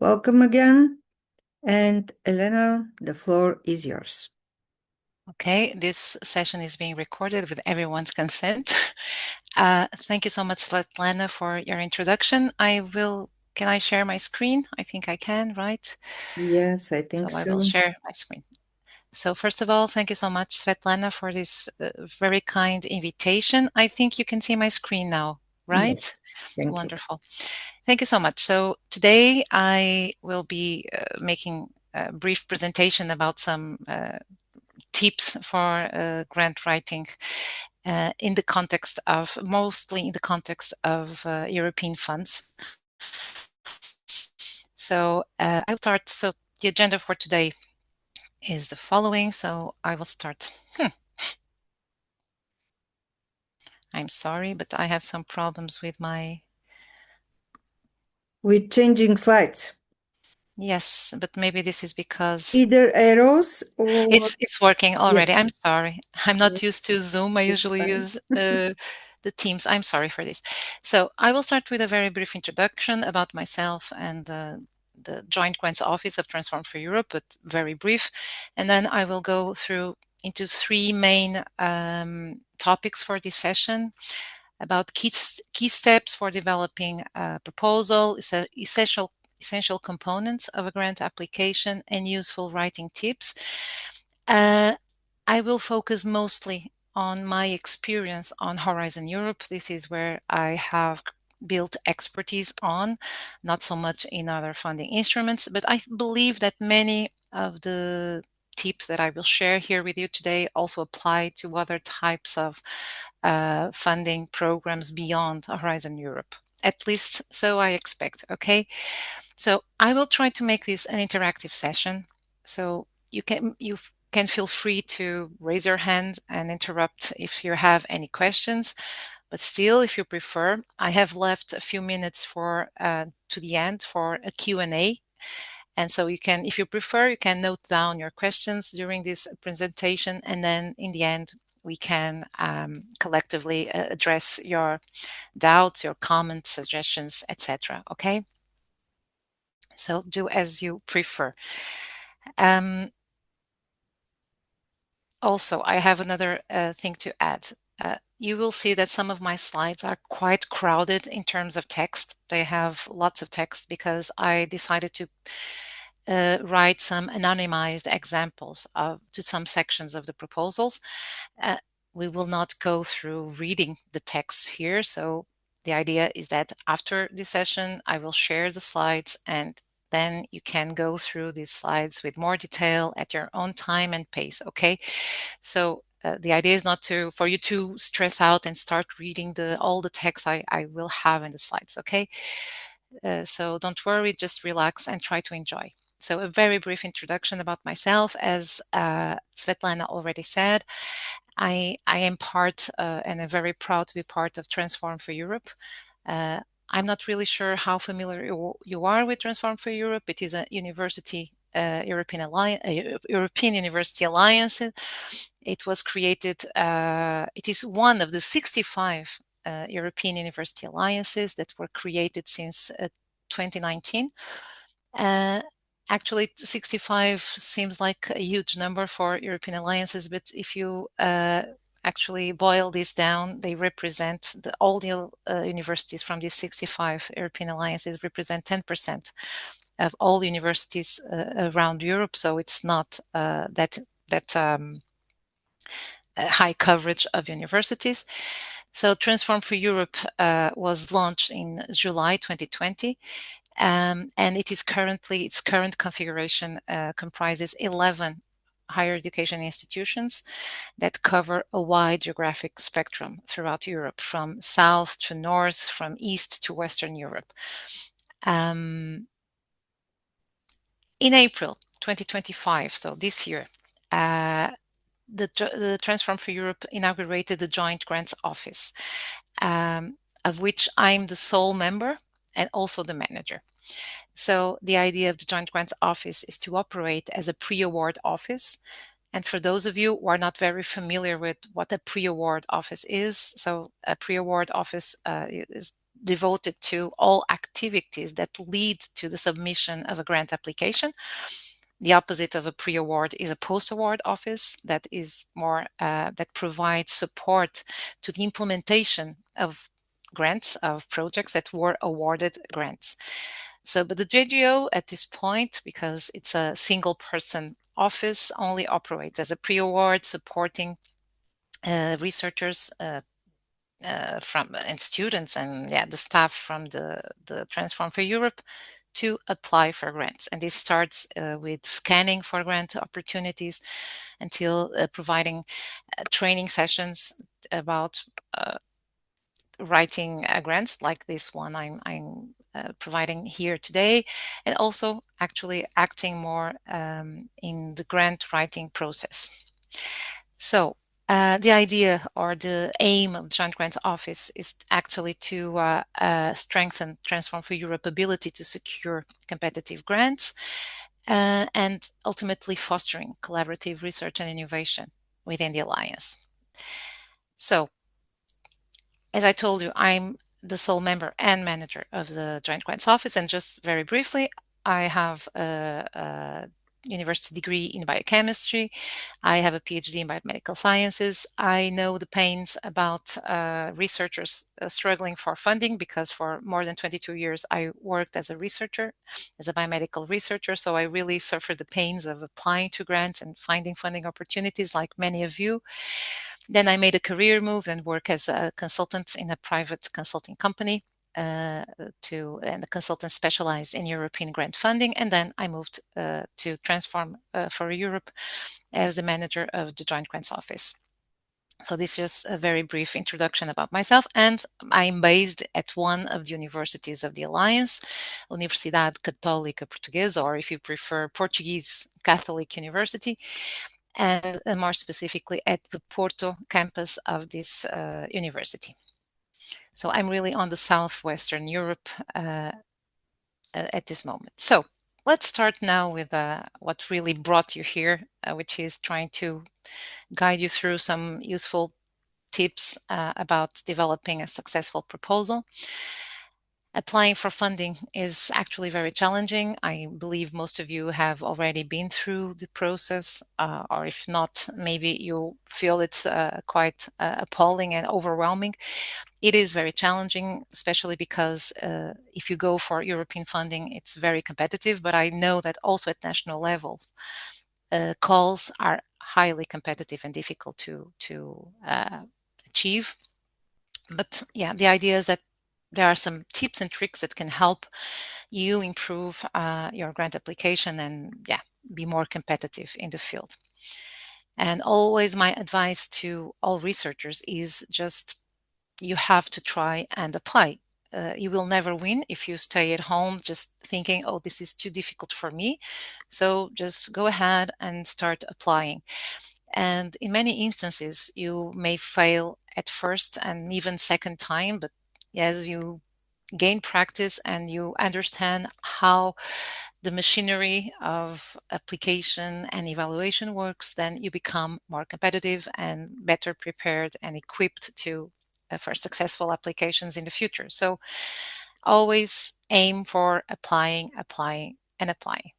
Welcome again. And Elena, the floor is yours. Okay, this session is being recorded with everyone's consent. Thank you so much, Svetlana, for your introduction. Can I share my screen? I think I can, right? Yes, I So think I will so. share my screen. So first of all, thank you so much, Svetlana, for this very kind invitation. I think you can see my screen now, Yes, right? thank you. Wonderful. Thank you so much. So today I will be making a brief presentation about some tips for grant writing mostly in the context of European funds. So I will start. So the agenda for today is the following. So I will start. I'm sorry, but I have some problems with my. We're changing slides. Yes, but maybe this is because Either arrows or it's working already. yes, I'm sorry. I'm not used to Zoom. I it's usually fine. use the Teams. I'm sorry for this. So I will start with a very brief introduction about myself and the Joint Grants Office of Transform for Europe, but very brief. And then I will go through into three main topics for this session about key steps for developing a proposal, essential components of a grant application, and useful writing tips. I will focus mostly on my experience on Horizon Europe. This is where I have built expertise on, not so much in other funding instruments, but I believe that many of the tips that I will share here with you today also apply to other types of funding programs beyond Horizon Europe. At least so I expect. Okay. So I will try to make this an interactive session. So you can feel free to raise your hand and interrupt if you have any questions. But still, if you prefer, I have left a few minutes to the end for a Q&A. And so you can, if you prefer, you can note down your questions during this presentation, and then in the end, we can collectively address your doubts, your comments, suggestions, etc. Okay? So do as you prefer. Um, Also, I have another thing to add. You will see that some of my slides are quite crowded in terms of text. They have lots of text because I decided to write some anonymized examples to some sections of the proposals. Uh, we will not go through reading the text here. So the idea is that after this session, I will share the slides, and then you can go through these slides with more detail at your own time and pace. Okay. So the idea is not for you to stress out and start reading all the text I will have in the slides. Okay. So don't worry, just relax and try to enjoy. So a very brief introduction about myself. As Svetlana already said, I am part and I'm very proud to be part of Transform for Europe. I'm not really sure how familiar you are with Transform for Europe. It is a European University Alliance. It was created, it is one of the 65 European University Alliances that were created since 2019. Uh, Actually, 65 seems like a huge number for European alliances, but if you actually boil this down, they represent all the universities from these 65 European alliances represent 10% of all universities around Europe. So it's not that high coverage of universities. So Transform for Europe was launched in July 2020. And its current configuration comprises 11 higher education institutions that cover a wide geographic spectrum throughout Europe, from south to north, from east to Western Europe. In April 2025, so this year, the Transform for Europe inaugurated the Joint Grants Office, of which I'm the sole member and also the manager. So the idea of the Joint Grants Office is to operate as a pre-award office. And for those of you who are not very familiar with what a pre-award office is, so a pre-award office is devoted to all activities that lead to the submission of a grant application. The opposite of a pre-award is a post-award office that is more that provides support to the implementation of grants, of projects that were awarded grants. So, but the JGO at this point, because it's a single person office, only operates as a pre-award, supporting researchers from and students and the staff from the Transform for Europe to apply for grants. And this starts with scanning for grant opportunities until providing training sessions about writing grants like this one I'm providing here today, and also actually acting more in the grant writing process. So the idea or the aim of the Joint Grants Office is actually to strengthen Transform for Europe ability to secure competitive grants and ultimately fostering collaborative research and innovation within the Alliance. So, as I told you, I'm the sole member and manager of the Joint Grants Office, and just very briefly, I have a university degree in biochemistry. I have a PhD in biomedical sciences. I know the pains about researchers struggling for funding, because for more than 22 years I worked as a researcher, as a biomedical researcher. So I really suffered the pains of applying to grants and finding funding opportunities like many of you. Then I made a career move and work as a consultant in a private consulting company and the consultant specialized in European grant funding. And then I moved to Transform for Europe as the manager of the Joint Grants Office. So this is just a very brief introduction about myself, and I'm based at one of the universities of the Alliance, Universidade Católica Portuguesa, or if you prefer, Portuguese Catholic University, and more specifically at the Porto campus of this university. So I'm really on the southwestern Europe at this moment. So let's start now with what really brought you here, which is trying to guide you through some useful tips about developing a successful proposal. Applying for funding is actually very challenging. I believe most of you have already been through the process, or if not, maybe you feel it's quite appalling and overwhelming. It is very challenging, especially because if you go for European funding, it's very competitive. But I know that also at national level, calls are highly competitive and difficult to achieve. But yeah, the idea is that there are some tips and tricks that can help you improve your grant application and be more competitive in the field. And always my advice to all researchers is just you have to try and apply. You will never win if you stay at home just thinking, oh, this is too difficult for me. So just go ahead and start applying. And in many instances, you may fail at first and even second time, but as you gain practice and you understand how the machinery of application and evaluation works, then you become more competitive and better prepared and equipped to for successful applications in the future. So always aim for applying, applying, and applying.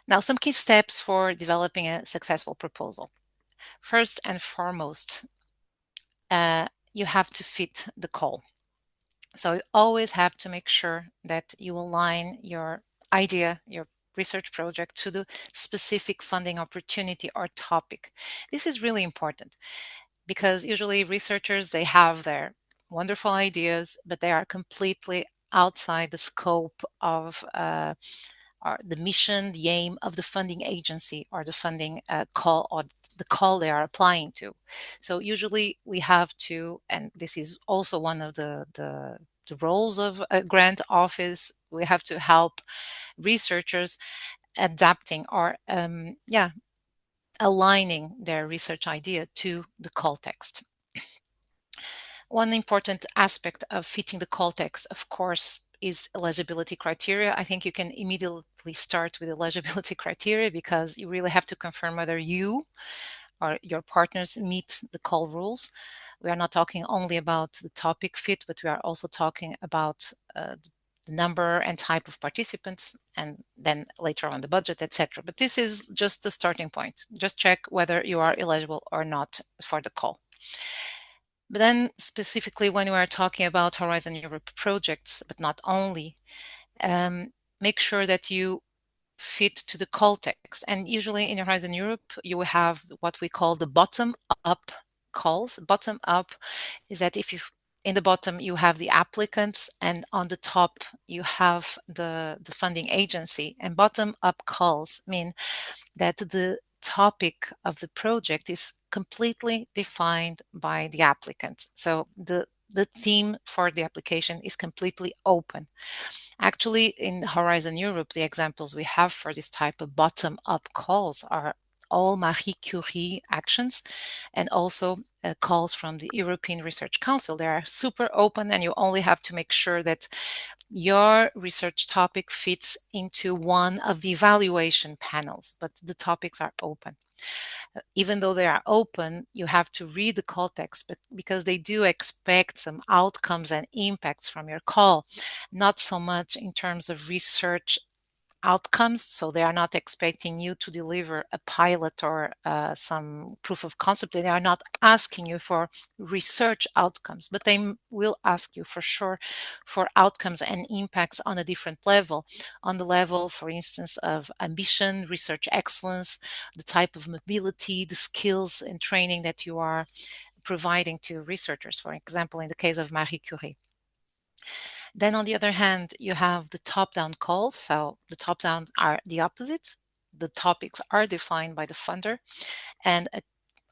Now, some key steps for developing a successful proposal. First and foremost, you have to fit the call. So you always have to make sure that you align your idea, your research project to the specific funding opportunity or topic. This is really important because usually researchers, they have their wonderful ideas, but they are completely outside the scope of or the mission, the aim of the funding agency or the funding call or the call they are applying to. So usually we have to, and this is also one of the roles of a grant office, we have to help researchers adapting or aligning their research idea to the call text. One important aspect of fitting the call text, of course, is eligibility criteria. I think you can immediately start with eligibility criteria because you really have to confirm whether you or your partners meet the call rules. We are not talking only about the topic fit, but we are also talking about the number and type of participants, and then later on the budget, etc. But this is just the starting point. Just check whether you are eligible or not for the call. But then specifically when we are talking about Horizon Europe projects, but not only, make sure that you fit to the call text. And usually in Horizon Europe, you will have what we call the bottom-up calls. Bottom-up is that if you in the bottom you have the applicants, and on the top you have the funding agency. And bottom-up calls mean that the topic of the project is completely defined by the applicant. So the theme for the application is completely open. Actually, in Horizon Europe, the examples we have for this type of bottom-up calls are all Marie Curie actions, and also calls from the European Research Council. They are super open, and you only have to make sure that your research topic fits into one of the evaluation panels, but the topics are open. Even though they are open, you have to read the call text, but because they do expect some outcomes and impacts from your call, not so much in terms of research outcomes. So they are not expecting you to deliver a pilot or some proof of concept. They are not asking you for research outcomes, but they will ask you for sure for outcomes and impacts on a different level, on the level, for instance, of ambition, research excellence, the type of mobility, the skills and training that you are providing to researchers, for example, in the case of Marie Curie. Then on the other hand, you have the top-down calls. So the top-down are the opposite. The topics are defined by the funder. And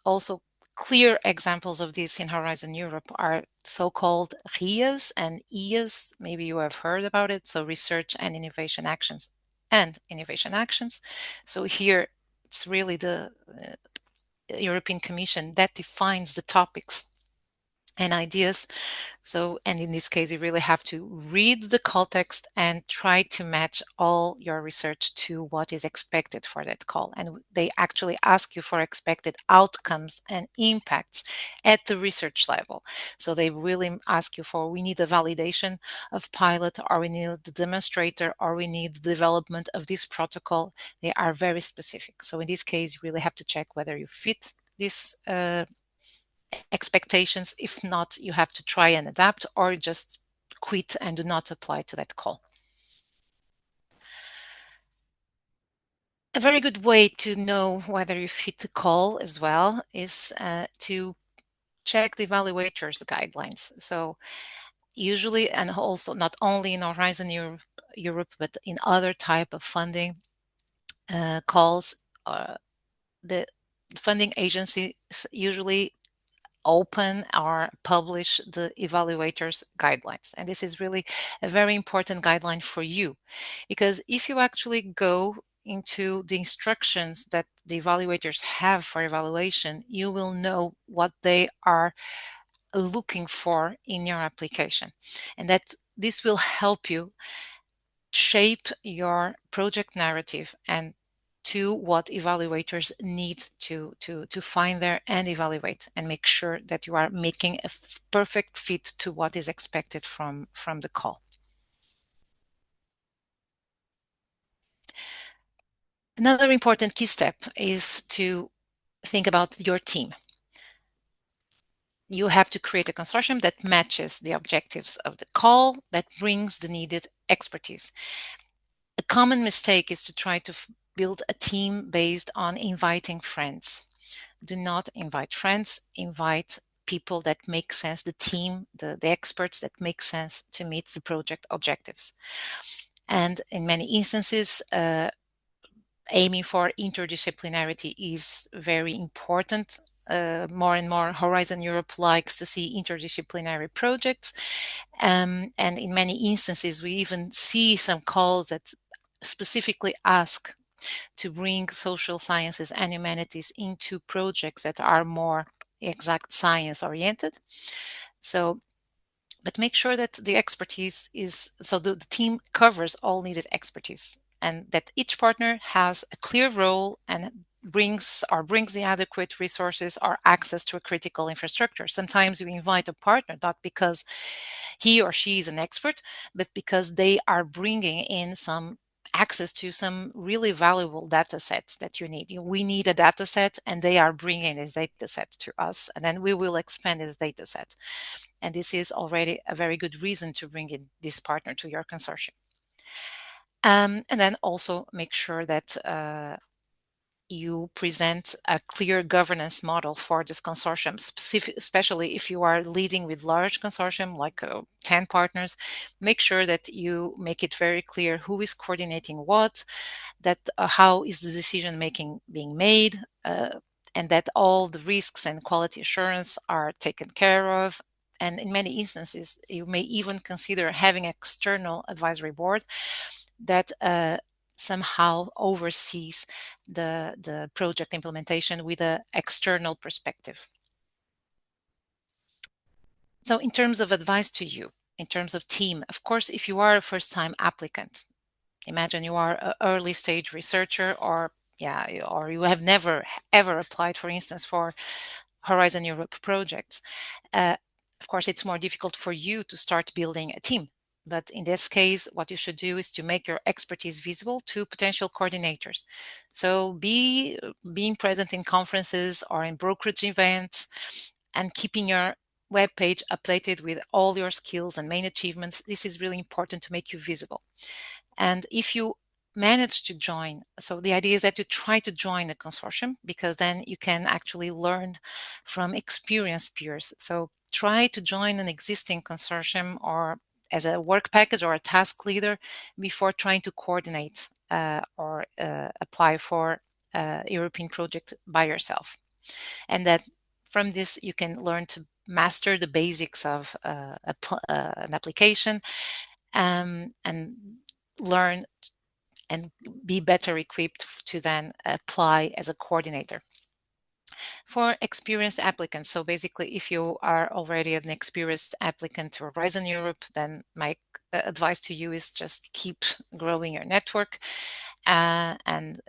also clear examples of this in Horizon Europe are so-called RIAs and EAs. Maybe you have heard about it. So research and innovation actions and innovation actions. So here it's really the European Commission that defines the topics and ideas. So, and in this case, you really have to read the call text and try to match all your research to what is expected for that call. And they actually ask you for expected outcomes and impacts at the research level. So they really ask you for, we need a validation of pilot, or we need the demonstrator, or we need the development of this protocol. They are very specific. So in this case, you really have to check whether you fit this expectations. If not, you have to try and adapt, or just quit and do not apply to that call. A very good way to know whether you fit the call as well is to check the evaluators guidelines. So usually, and also not only in Horizon Europe, but in other type of funding calls, the funding agencies usually open or publish the evaluators guidelines. And this is really a very important guideline for you, because if you actually go into the instructions that the evaluators have for evaluation, you will know what they are looking for in your application, and that this will help you shape your project narrative and to what evaluators need to find there and evaluate, and make sure that you are making a perfect fit to what is expected from the call. Another important key step is to think about your team. You have to create a consortium that matches the objectives of the call, that brings the needed expertise. A common mistake is to try to build a team based on inviting friends. Do not invite friends, invite people that make sense, the team, the experts that make sense to meet the project objectives. And in many instances, aiming for interdisciplinarity is very important. More and more, Horizon Europe likes to see interdisciplinary projects. And in many instances, we even see some calls that specifically ask to bring social sciences and humanities into projects that are more exact science oriented. So, but make sure that the expertise is, so the team covers all needed expertise, and that each partner has a clear role and brings the adequate resources or access to a critical infrastructure. Sometimes you invite a partner not because he or she is an expert, but because they are bringing in some access to some really valuable data sets that you need. We need a data set, and they are bringing this data set to us, and then we will expand this data set. And this is already a very good reason to bring in this partner to your consortium. And then also make sure that you present a clear governance model for this consortium, especially if you are leading with large consortium like 10 partners. Make sure that you make it very clear who is coordinating what, that how is the decision making being made, and that all the risks and quality assurance are taken care of. And in many instances, you may even consider having an external advisory board that somehow oversees the project implementation with an external perspective. So in terms of advice to you, in terms of team, of course, if you are a first-time applicant, imagine you are an early stage researcher, or you have never ever applied, for instance, for Horizon Europe projects. Of course, it's more difficult for you to start building a team. But in this case, what you should do is to make your expertise visible to potential coordinators. So being present in conferences or in brokerage events and keeping your web page updated with all your skills and main achievements. This is really important to make you visible. And if you manage to join, so the idea is that you try to join a consortium, because then you can actually learn from experienced peers. So try to join an existing consortium or as a work package or a task leader before trying to coordinate or apply for a European project by yourself. And that from this you can learn to master the basics of an application, and learn and be better equipped to then apply as a coordinator. For experienced applicants, so basically if you are already an experienced applicant to Horizon Europe, then my advice to you is just keep growing your network, and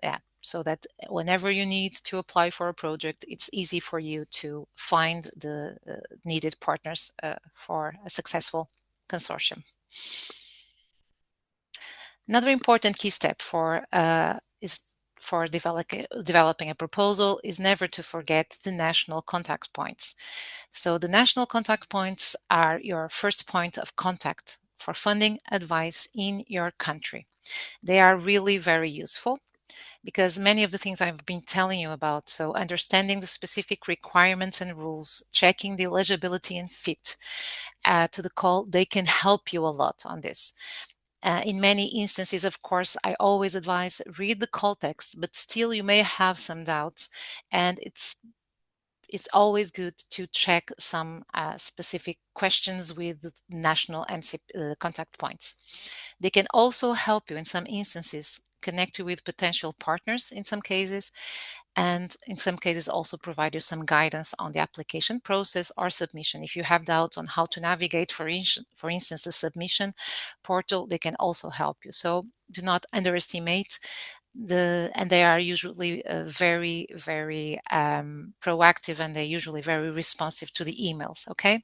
so that whenever you need to apply for a project, it's easy for you to find the needed partners for a successful consortium. Another important key step for developing a proposal is never to forget the national contact points. So the national contact points are your first point of contact for funding advice in your country. They are really very useful because many of the things I've been telling you about, so understanding the specific requirements and rules, checking the eligibility and fit to the call, they can help you a lot on this. In many instances, of course, I always advise read the call text, but still you may have some doubts, and it's always good to check some specific questions with national contact points. They can also help you in some instances, connect you with potential partners in some cases, and in some cases also provide you some guidance on the application process or submission. If you have doubts on how to navigate, for instance, the submission portal, they can also help you. So do not underestimate and they are usually very, very proactive, and they're usually very responsive to the emails. Okay.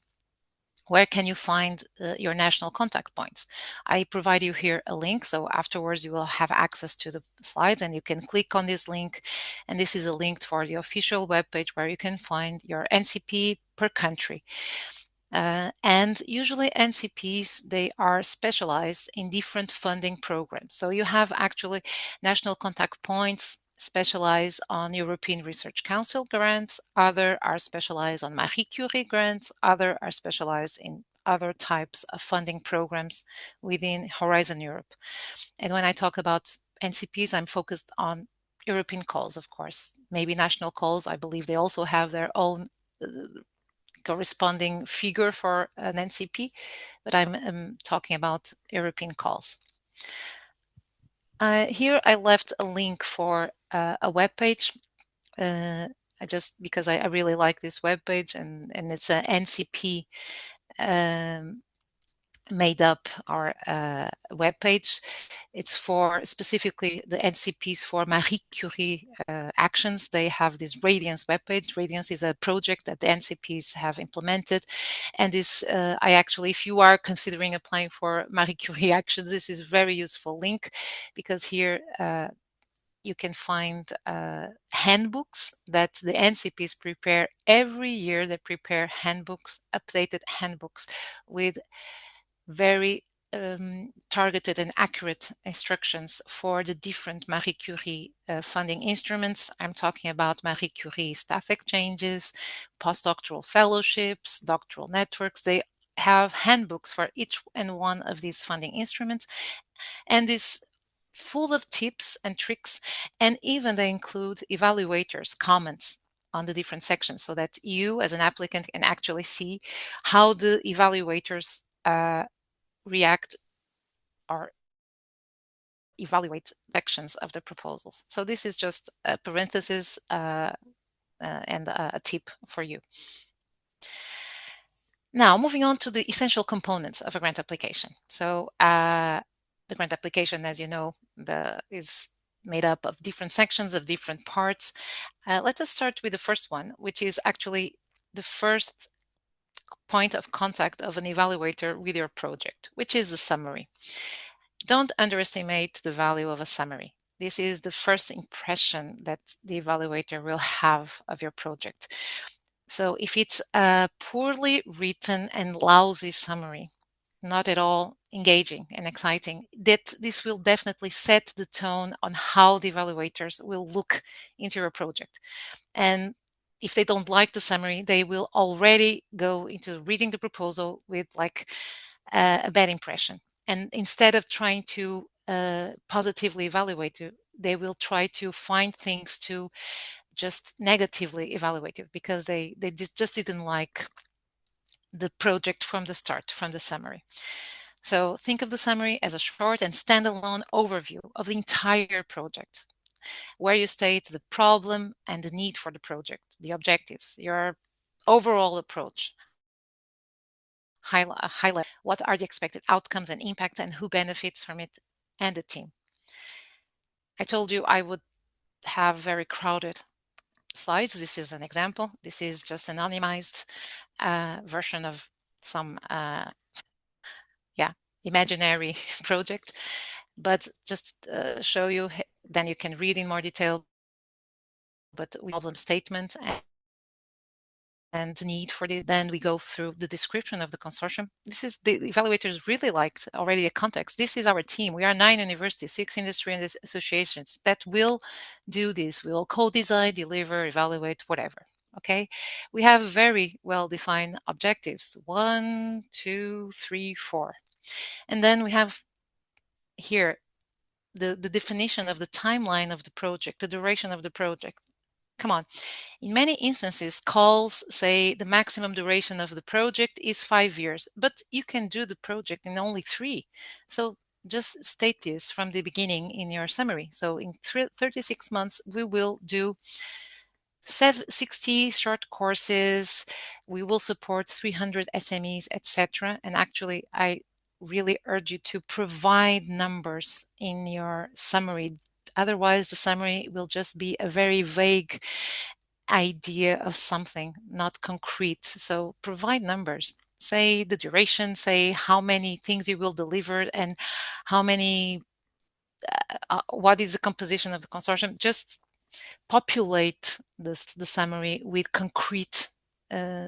Where can you find your national contact points? I provide you here a link, so afterwards you will have access to the slides and you can click on this link, and this is a link for the official webpage where you can find your NCP per country. And usually NCPs, they are specialized in different funding programs. So you have actually national contact points specialize on European Research Council grants, other are specialized on Marie Curie grants, other are specialized in other types of funding programs within Horizon Europe. And when I talk about NCPs, I'm focused on European calls, of course. Maybe national calls, I believe they also have their own corresponding figure for an NCP, but I'm talking about European calls. Here I left a link for a web page. Because I really like this web page, and it's an NCP made up our web page. It's for specifically the NCPs for Marie Curie actions. They have this Radiance webpage. Radiance is a project that the NCPs have implemented. And this, I actually, if you are considering applying for Marie Curie actions, this is a very useful link, because here you can find handbooks that the NCPs prepare every year. They prepare handbooks, updated handbooks with very targeted and accurate instructions for the different Marie Curie funding instruments. I'm talking about Marie Curie staff exchanges, postdoctoral fellowships, doctoral networks. They have handbooks for each and one of these funding instruments, and is full of tips and tricks, and even they include evaluators' comments on the different sections, so that you as an applicant can actually see how the evaluators react or evaluate sections of the proposals. So this is just a parenthesis and a tip for you. Now, moving on to the essential components of a grant application. So the grant application, as you know, is made up of different sections, of different parts. Let us start with the first one, which is actually the first point of contact of an evaluator with your project, which is a summary. Don't underestimate the value of a summary. This is the first impression that the evaluator will have of your project. So if it's a poorly written and lousy summary, not at all engaging and exciting, this will definitely set the tone on how the evaluators will look into your project. And if they don't like the summary, they will already go into reading the proposal with like a bad impression. And instead of trying to positively evaluate you, they will try to find things to just negatively evaluate you, because they just didn't like the project from the start, from the summary. So think of the summary as a short and standalone overview of the entire project, where you state the problem and the need for the project, the objectives, your overall approach, highlight what are the expected outcomes and impacts and who benefits from it, and the team. I told you I would have very crowded slides. This is an example. This is just anonymized version of some imaginary project, but just show you, then you can read in more detail, but we problem statement and need for the, then we go through the description of the consortium. This is the evaluators really liked already a context. This is our team. We are 9 universities, 6 industry and associations that will do this. We will co-design, deliver, evaluate, whatever. Okay, we have very well-defined objectives: 1, 2, 3, 4, and then we have here the definition of the timeline of the project, the duration of the project. Come on. In many instances, calls say the maximum duration of the project is 5 years, but you can do the project in only 3. So just state this from the beginning in your summary. So in 36 months, we will do 60 short courses, we will support 300 SMEs, etc. And actually, I really urge you to provide numbers in your summary. Otherwise, the summary will just be a very vague idea of something, not concrete. So provide numbers. Say the duration, say how many things you will deliver, and how many, what is the composition of the consortium. Just populate the summary with concrete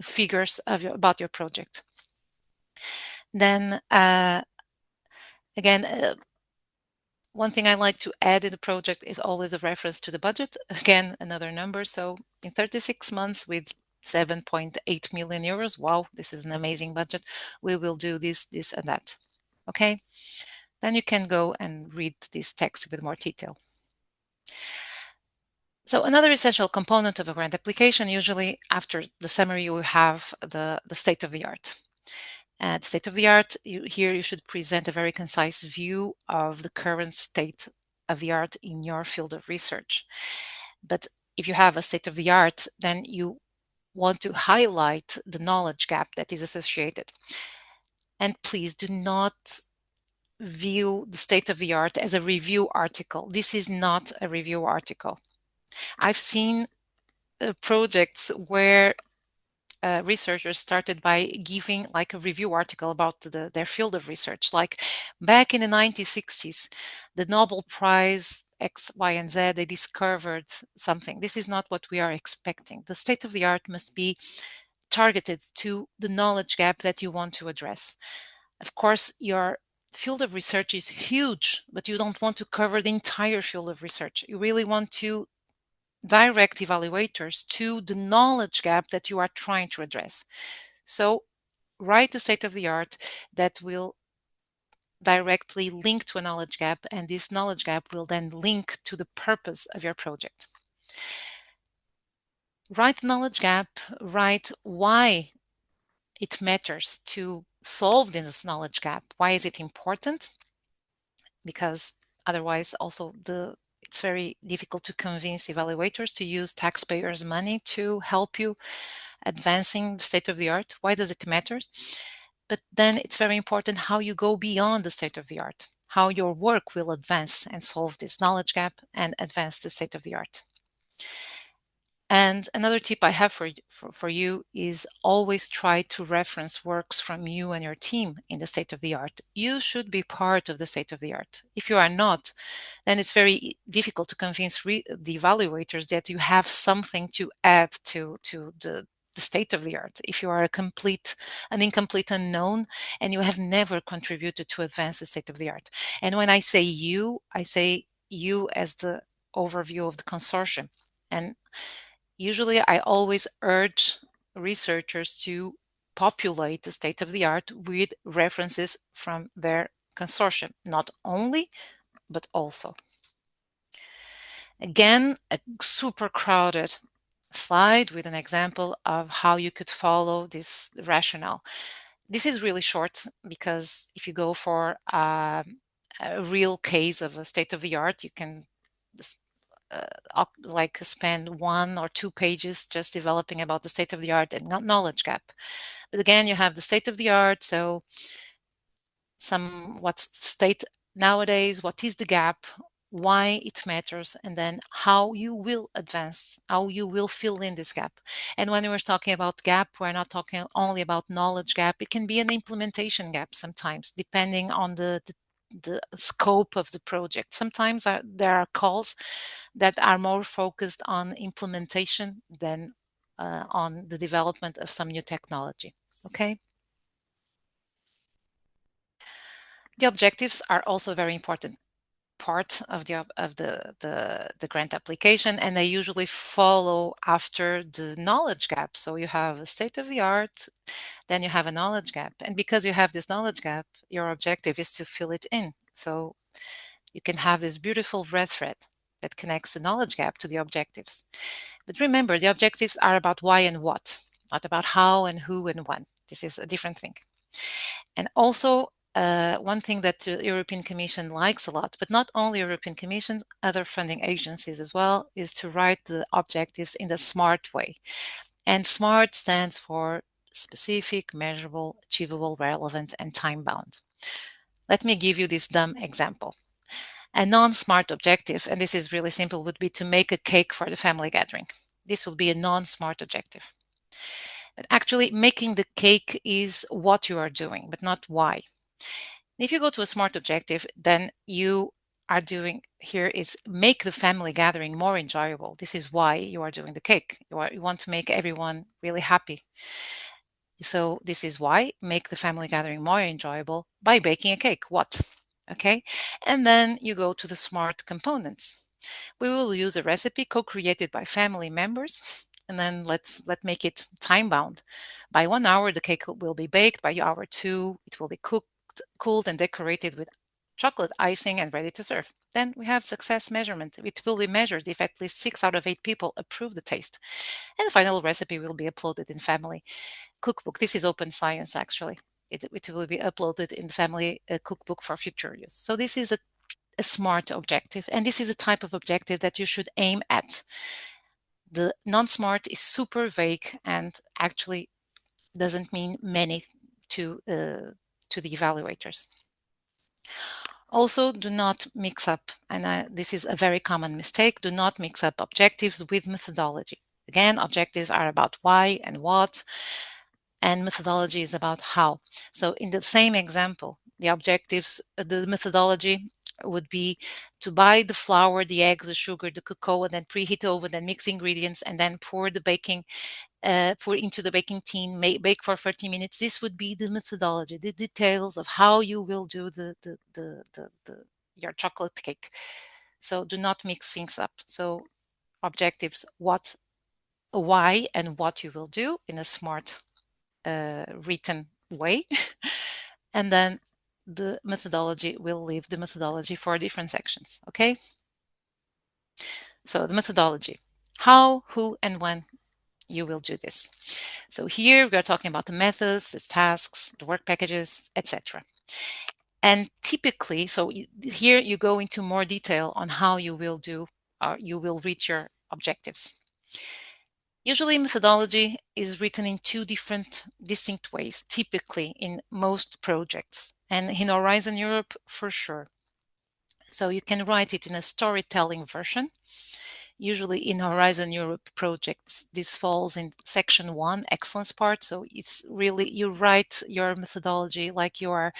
figures about your project. Then again, one thing I like to add in the project is always a reference to the budget. Again, another number. So in 36 months with 7.8 million euros, wow, this is an amazing budget. We will do this, this, and that. Okay, then you can go and read this text with more detail. So another essential component of a grant application, usually after the summary, you have the state of the art. At state of the art, here you should present a very concise view of the current state of the art in your field of research. But if you have a state of the art, then you want to highlight the knowledge gap that is associated. And please do not view the state of the art as a review article. This is not a review article. I've seen projects where researchers started by giving like a review article about their field of research. Like back in the 1960s, the Nobel Prize X, Y, and Z, they discovered something. This is not what we are expecting. The state of the art must be targeted to the knowledge gap that you want to address. Of course, your field of research is huge, but you don't want to cover the entire field of research. You really want to direct evaluators to the knowledge gap that you are trying to address. So write the state of the art that will directly link to a knowledge gap, and this knowledge gap will then link to the purpose of your project. Write the knowledge gap, write why it matters to solve this knowledge gap. Why is it important? Because otherwise also it's very difficult to convince evaluators to use taxpayers' money to help you advancing the state of the art. Why does it matter? But then it's very important how you go beyond the state of the art, how your work will advance and solve this knowledge gap and advance the state of the art. And another tip I have for you is always try to reference works from you and your team in the state of the art. You should be part of the state of the art. If you are not, then it's very difficult to convince the evaluators that you have something to add to the state of the art. If you are an incomplete unknown and you have never contributed to advance the state of the art. And when I say you as the overview of the consortium. And usually I always urge researchers to populate the state of the art with references from their consortium, not only, but also. Again, a super crowded slide with an example of how you could follow this rationale. This is really short because if you go for a real case of a state of the art, you can like spend 1 or 2 pages just developing about the state of the art and knowledge gap. But again, you have the state of the art, so what's the state nowadays, what is the gap, why it matters, and then how you will advance, how you will fill in this gap. And when we're talking about gap, we're not talking only about knowledge gap. It can be an implementation gap sometimes, depending on the scope of the project. Sometimes there are calls that are more focused on implementation than on the development of some new technology. Okay. The objectives are also a very important part of the grant application, and they usually follow after the knowledge gap. So you have a state of the art, then you have a knowledge gap, and because you have this knowledge gap, your objective is to fill it in. So you can have this beautiful red thread that connects the knowledge gap to the objectives. But remember, the objectives are about why and what, not about how and who and when. This is a different thing. And also, one thing that the European Commission likes a lot, but not only European Commission, other funding agencies as well, is to write the objectives in the SMART way. And SMART stands for specific, measurable, achievable, relevant, and time-bound. Let me give you this dumb example. A non-SMART objective, and this is really simple, would be to make a cake for the family gathering. This would be a non-SMART objective. But actually, making the cake is what you are doing, but not why. If you go to a SMART objective, then you are doing here is make the family gathering more enjoyable. This is why you are doing the cake. You want to make everyone really happy. So this is why make the family gathering more enjoyable by baking a cake. What? Okay. And then you go to the SMART components. We will use a recipe co-created by family members. And then let make it time bound. By 1 hour, the cake will be baked. By hour 2, it will be cooled and decorated with chocolate icing and ready to serve. Then we have success measurement. It will be measured if at least 6 out of 8 people approve the taste. And the final recipe will be uploaded in family cookbook. This is open science, actually. It will be uploaded in the family cookbook for future use. So this is a SMART objective, and this is a type of objective that you should aim at. The non-SMART is super vague and actually doesn't mean many to to the evaluators. Also, do not mix up, and this is a very common mistake, do not mix up objectives with methodology. Again, objectives are about why and what, and methodology is about how. So in the same example, the objectives, the methodology would be to buy the flour, the eggs, the sugar, the cocoa, and then preheat the oven, then mix ingredients, and then pour into the baking tin, bake for 30 minutes. This would be the methodology, the details of how you will do your chocolate cake. So do not mix things up. So objectives, what, why, and what you will do in a smart written way. And then the methodology will leave the methodology for different sections. Okay. So the methodology, how, who, and when you will do this. So here we are talking about the methods, the tasks, the work packages, etc. And typically, so here you go into more detail on how you will do, or you will reach your objectives. Usually methodology is written in two different distinct ways, typically in most projects, and in Horizon Europe for sure. So you can write it in a storytelling version. Usually in Horizon Europe projects, this falls in section 1, excellence part. So it's really, you write your methodology like you are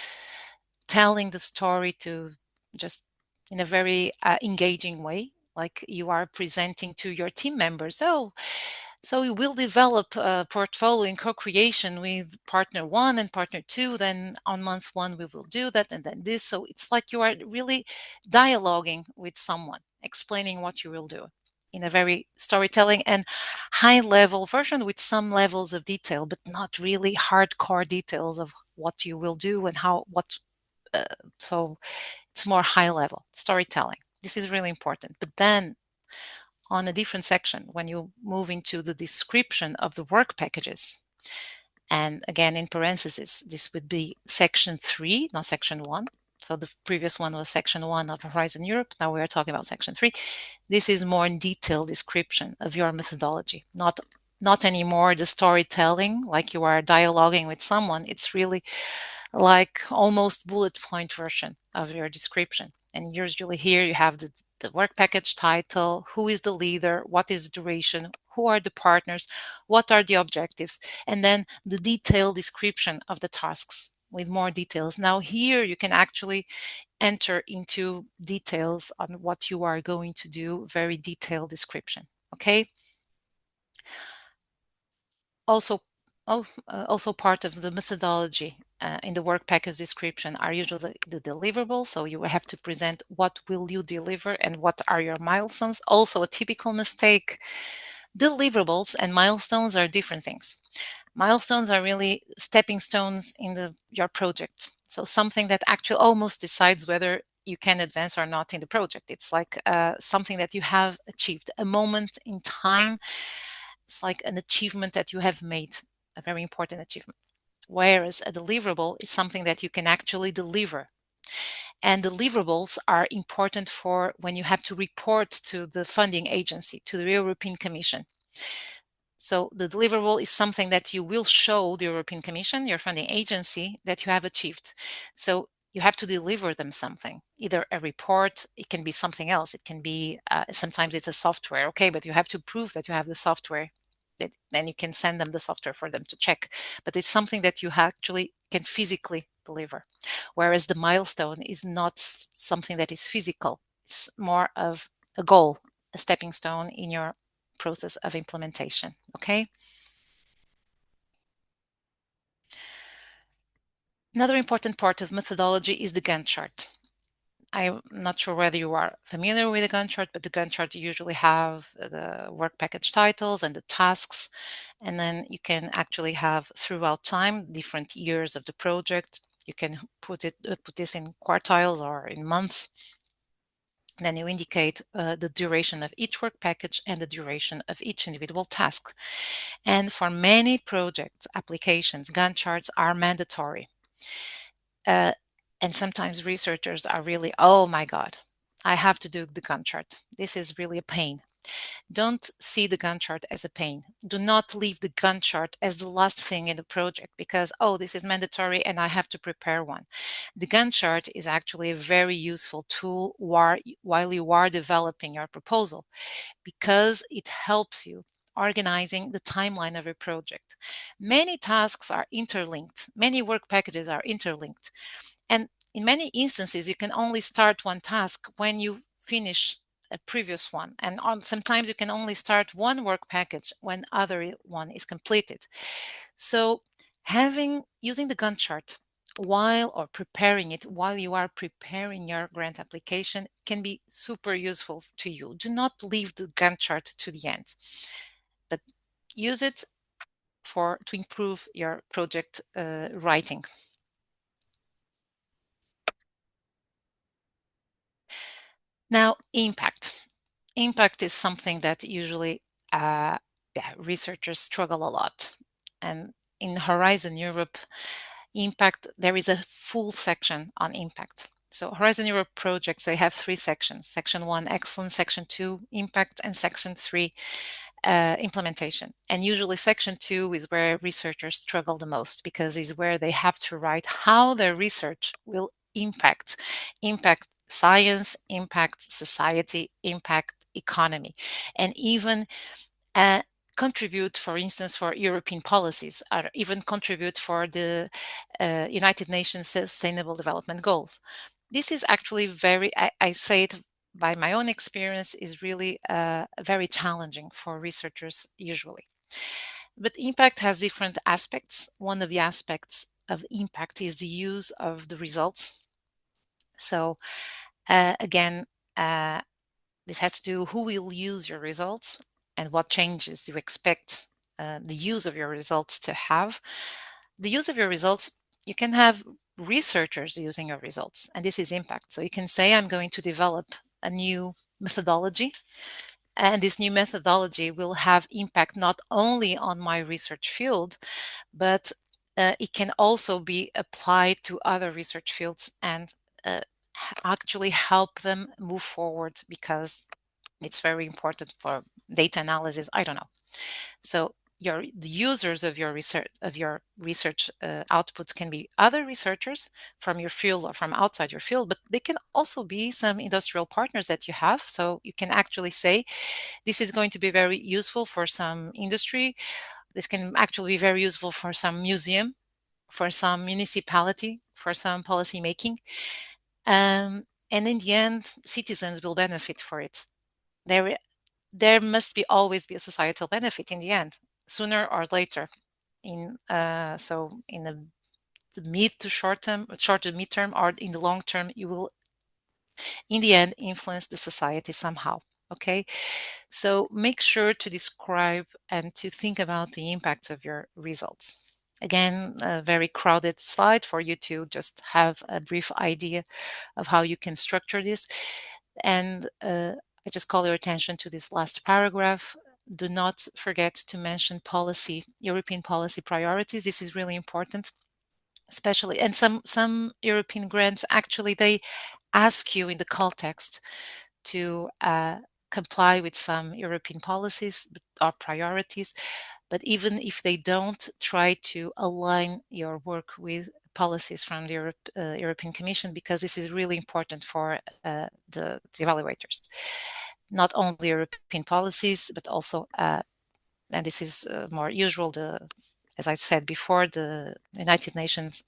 telling the story to just in a very engaging way, like you are presenting to your team members. So we will develop a portfolio in co-creation with partner 1 and partner 2. Then on month 1, we will do that, and then this. So it's like you are really dialoguing with someone, explaining what you will do in a very storytelling and high level version with some levels of detail, but not really hardcore details of what you will do and how, so it's more high level storytelling. This is really important. But then on a different section, when you move into the description of the work packages, and again in parentheses, this would be section 3, not section 1. So the previous one was section 1 of Horizon Europe. Now we are talking about section 3. This is more in detailed description of your methodology, not anymore the storytelling like you are dialoguing with someone. It's really like almost bullet point version of your description. And usually here you have the work package title, who is the leader, what is the duration, who are the partners, what are the objectives, and then the detailed description of the tasks with more details. Now here you can actually enter into details on what you are going to do, very detailed description. Okay. Also, also part of the methodology in the work package description are usually the deliverables. So you have to present what will you deliver and what are your milestones. Also a typical mistake, deliverables and milestones are different things. Milestones are really stepping stones in your project. So something that actually almost decides whether you can advance or not in the project. It's like something that you have achieved, a moment in time. It's like an achievement that you have made, a very important achievement. Whereas a deliverable is something that you can actually deliver. And deliverables are important for when you have to report to the funding agency, to the European Commission. So the deliverable is something that you will show the European Commission, your funding agency, that you have achieved. So you have to deliver them something, either a report, it can be something else. It can be, sometimes it's a software, okay, but you have to prove that you have the software. Then you can send them the software for them to check. But it's something that you actually can physically deliver. Whereas the milestone is not something that is physical. It's more of a goal, a stepping stone in your process of implementation. Okay. Another important part of methodology is the Gantt chart. I'm not sure whether you are familiar with the Gantt chart, but the Gantt chart usually have the work package titles and the tasks, and then you can actually have throughout time different years of the project. You can put this in quartiles or in months. Then you indicate the duration of each work package and the duration of each individual task. And for many project applications, Gantt charts are mandatory. And sometimes researchers are really, oh my God, I have to do the Gantt chart. This is really a pain. Don't see the Gantt chart as a pain. Do not leave the Gantt chart as the last thing in the project because, oh, this is mandatory and I have to prepare one. The Gantt chart is actually a very useful tool while you are developing your proposal because it helps you organizing the timeline of your project. Many tasks are interlinked. Many work packages are interlinked. And in many instances, you can only start one task when you finish a previous one. And sometimes you can only start one work package when other one is completed. So using the Gantt chart while you are preparing your grant application can be super useful to you. Do not leave the Gantt chart to the end, but use it to improve your project writing. Now, impact. Impact is something that usually researchers struggle a lot. And in Horizon Europe, impact, there is a full section on impact. So Horizon Europe projects, they have 3 sections. Section 1, excellence, Section 2, impact, and Section 3, implementation. And usually Section 2 is where researchers struggle the most because it's where they have to write how their research will impact science, impact society, impact economy, and even contribute, for instance, for European policies, or even contribute for the United Nations Sustainable Development Goals. This is actually I say it by my own experience, is really very challenging for researchers usually. But impact has different aspects. One of the aspects of impact is the use of the results. So again, this has to do who will use your results and what changes you expect the use of your results to have. The use of your results, you can have researchers using your results, and this is impact. So you can say, I'm going to develop a new methodology, and this new methodology will have impact not only on my research field, but it can also be applied to other research fields and actually help them move forward because it's very important for data analysis. I don't know. So the users of your research outputs can be other researchers from your field or from outside your field, but they can also be some industrial partners that you have. So you can actually say, this is going to be very useful for some industry. This can actually be very useful for some museum, for some municipality, for some policy making. And in the end, citizens will benefit for it. There must always be a societal benefit in the end, sooner or later. So in the mid to short to midterm, or in the long term, you will, in the end, influence the society somehow. Okay, so make sure to describe and to think about the impact of your results. Again, a very crowded slide for you to just have a brief idea of how you can structure this. And I just call your attention to this last paragraph. Do not forget to mention European policy priorities. This is really important, especially, and some European grants, actually, they ask you in the call text to comply with some European policies or priorities. But even if they don't, try to align your work with policies from the European Commission, because this is really important for the evaluators. Not only European policies, but also, and this is more usual, as I said before, the United Nations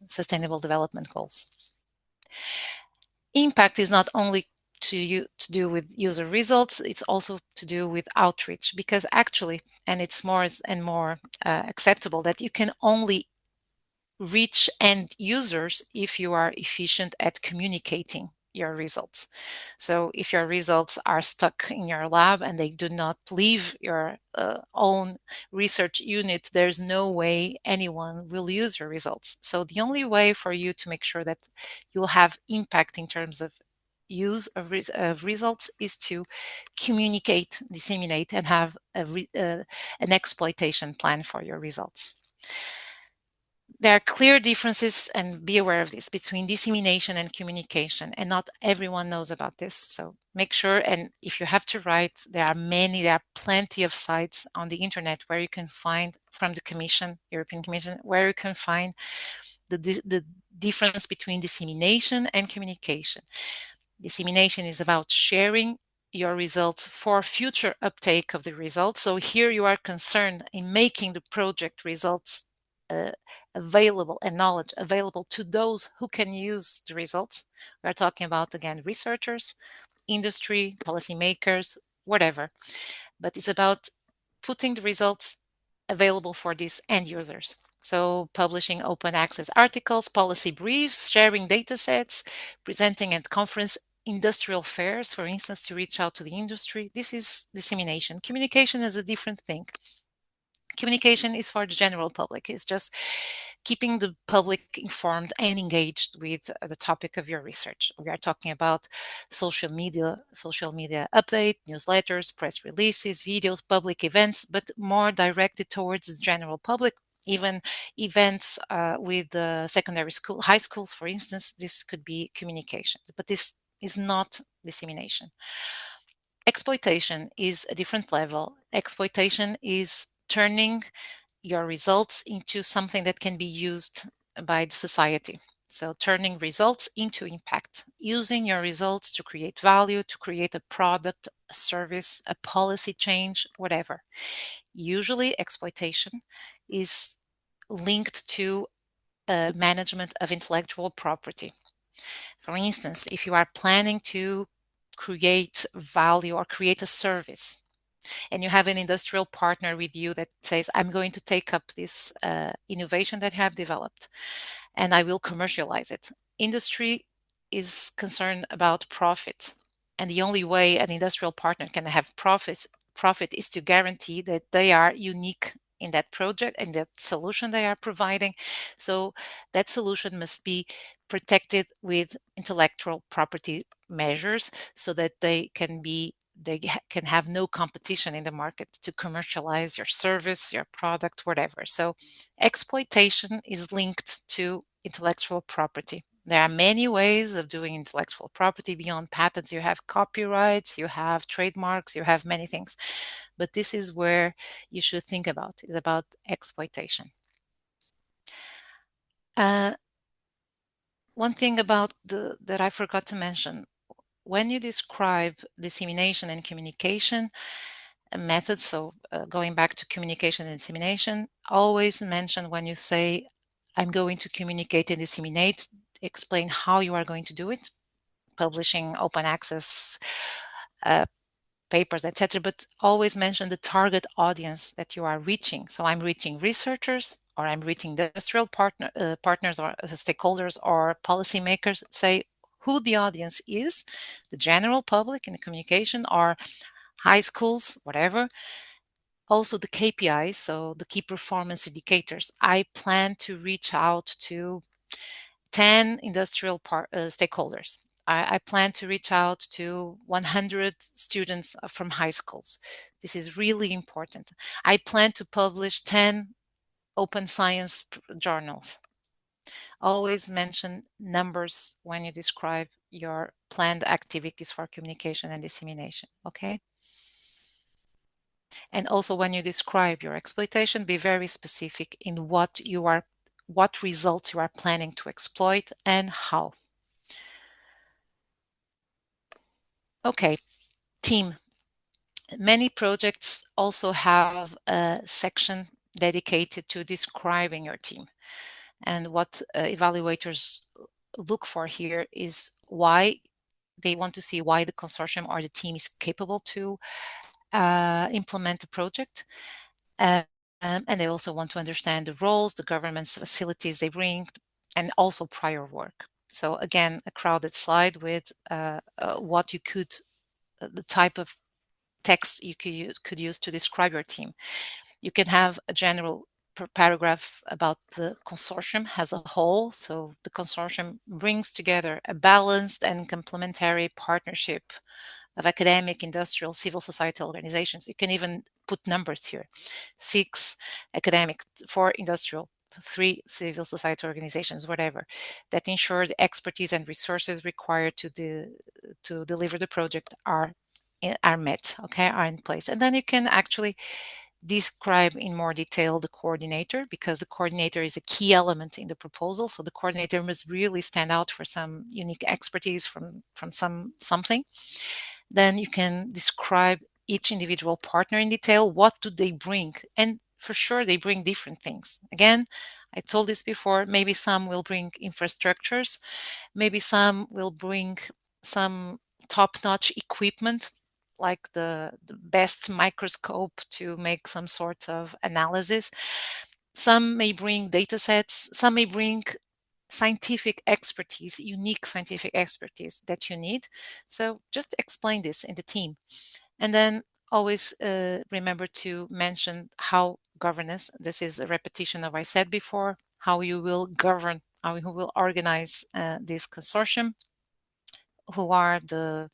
Sustainable Development Goals. Impact is not only to do with user results, it's also to do with outreach, because actually, and it's more and more acceptable, that you can only reach end users if you are efficient at communicating your results. So if your results are stuck in your lab and they do not leave your own research unit, there's no way anyone will use your results. So the only way for you to make sure that you'll have impact in terms of use of results is to communicate, disseminate, and have an exploitation plan for your results. There are clear differences, and be aware of this, between dissemination and communication, and not everyone knows about this. So make sure, and if you have to write, there are plenty of sites on the internet where you can find from the Commission, European Commission, where you can find the difference between dissemination and communication. Dissemination is about sharing your results for future uptake of the results. So here you are concerned in making the project results available and knowledge available to those who can use the results. We are talking about, again, researchers, industry, policymakers, whatever. But it's about putting the results available for these end users. So publishing open access articles, policy briefs, sharing data sets, presenting at conference industrial fairs, for instance, to reach out to the industry. This is dissemination. Communication is a different thing. Communication is for the general public. It's just keeping the public informed and engaged with the topic of your research. We are talking about social media update, newsletters, press releases, videos, public events, but more directed towards the general public. Even events with secondary school, high schools, for instance, this could be communication, but this is not dissemination. Exploitation is a different level. Exploitation is turning your results into something that can be used by the society. So turning results into impact, using your results to create value, to create a product, a service, a policy change, whatever. Usually exploitation is linked to management of intellectual property. For instance, if you are planning to create value or create a service, and you have an industrial partner with you that says, I'm going to take up this innovation that you have developed and I will commercialize it. Industry is concerned about profit. And the only way an industrial partner can have profit is to guarantee that they are unique in that project and that solution they are providing. So that solution must be protected with intellectual property measures so that they can have no competition in the market to commercialize your service, your product, whatever. So exploitation is linked to intellectual property. There are many ways of doing intellectual property beyond patents. You have copyrights, you have trademarks, you have many things. But this is where you should think about, is about exploitation. One thing about that I forgot to mention, when you describe dissemination and communication methods, so going back to communication and dissemination, always mention when you say, I'm going to communicate and disseminate, explain how you are going to do it, publishing open access papers, etc. But always mention the target audience that you are reaching. So I'm reaching researchers, or I'm reaching industrial partners or stakeholders or policymakers. Say who the audience is, the general public in the communication, or high schools, whatever. Also the KPIs, so the key performance indicators. I plan to reach out to 10 industrial stakeholders. I plan to reach out to 100 students from high schools. This is really important. I plan to publish 10 open science journals. Always mention numbers when you describe your planned activities for communication and dissemination, okay? And also when you describe your exploitation, be very specific in what results you are planning to exploit and how. Okay, team. Many projects also have a section dedicated to describing your team. And what evaluators look for here is why they want to see why the consortium or the team is capable to implement a project. And they also want to understand the roles, the government's facilities they bring, and also prior work. So again, a crowded slide with what you could, the type of text you could use to describe your team. You can have a general paragraph about the consortium as a whole. So the consortium brings together a balanced and complementary partnership of academic, industrial, civil society organizations. You can even put numbers here. 6 academic, 4 industrial, Europe, 3 civil society organizations, whatever, that ensure the expertise and resources required to deliver the project are met, okay, are in place. And then you can actually describe in more detail the coordinator, because the coordinator is a key element in the proposal. So the coordinator must really stand out for some unique expertise from something. Then you can describe each individual partner in detail. What do they bring? And for sure, they bring different things. Again, I told this before, maybe some will bring infrastructures, maybe some will bring some top-notch equipment, like the best microscope to make some sort of analysis. Some may bring data sets, some may bring scientific expertise, unique scientific expertise that you need. So just explain this in the team. And then always remember to mention how governance, this is a repetition of what I said before, how you will govern, how you will organize this consortium, who are the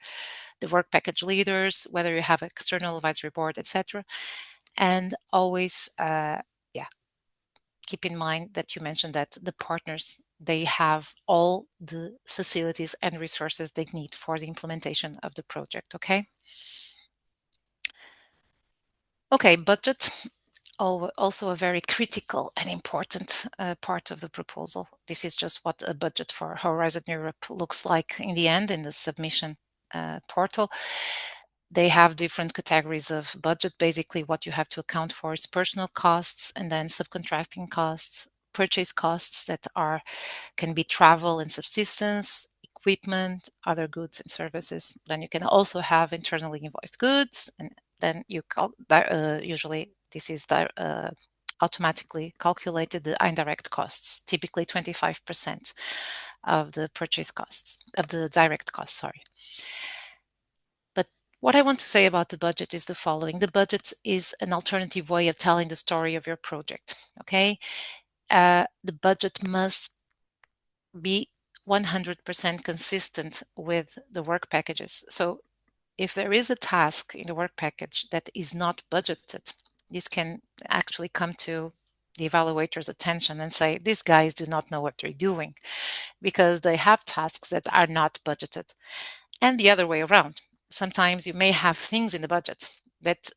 work package leaders, whether you have external advisory board, etc. And always, yeah, keep in mind that you mentioned that the partners, they have all the facilities and resources they need for the implementation of the project, okay? Okay, budget, also a very critical and important part of the proposal. This is just what a budget for Horizon Europe looks like in the end in the submission portal. They have different categories of budget. Basically, what you have to account for is personal costs, and then subcontracting costs, purchase costs that can be travel and subsistence, equipment, other goods and services. Then you can also have internally invoiced goods, and then you usually this is automatically calculated, the indirect costs, typically 25% of the purchase costs, of the direct costs, sorry. But what I want to say about the budget is the following. The budget is an alternative way of telling the story of your project, okay? The budget must be 100% consistent with the work packages. So if there is a task in the work package that is not budgeted, this can actually come to the evaluator's attention and say, these guys do not know what they're doing, because they have tasks that are not budgeted. And the other way around. Sometimes you may have things in the budget that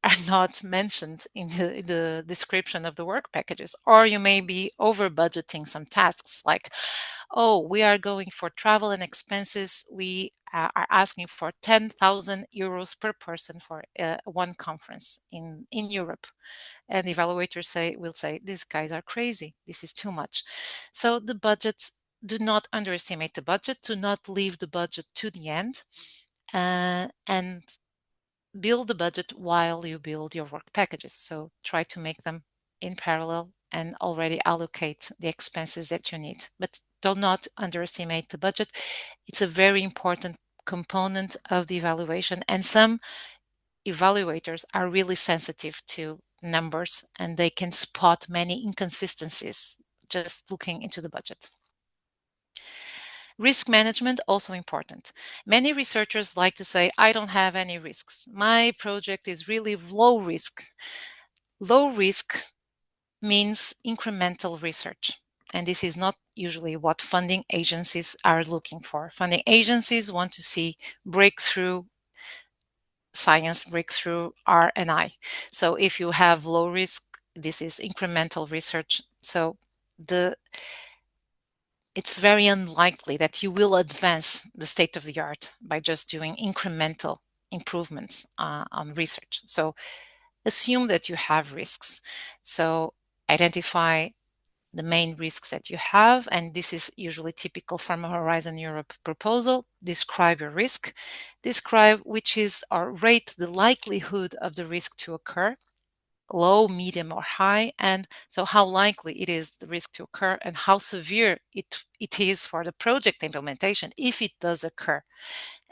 are not mentioned in the description of the work packages, or you may be over budgeting some tasks, like, oh, we are going for travel and expenses. We are asking for 10,000 euros per person for one conference in Europe. And the evaluators will say, these guys are crazy. This is too much. So the budgets, do not underestimate the budget. Do not leave the budget to the end. And build the budget while you build your work packages. So try to make them in parallel and already allocate the expenses that you need. But do not underestimate the budget. It's a very important component of the evaluation, and some evaluators are really sensitive to numbers, and they can spot many inconsistencies just looking into the budget. Risk management, also important. Many researchers like to say, I don't have any risks. My project is really low risk. Low risk means incremental research. And this is not usually what funding agencies are looking for. Funding agencies want to see breakthrough science, breakthrough R&I. So if you have low risk, this is incremental research. So it's very unlikely that you will advance the state of the art by just doing incremental improvements on research. So assume that you have risks. So identify the main risks that you have, and this is usually typical from a Horizon Europe proposal. Describe your risk, describe which is or rate the likelihood of the risk to occur, low, medium, or high, and so how likely it is the risk to occur and how severe it is for the project implementation if it does occur,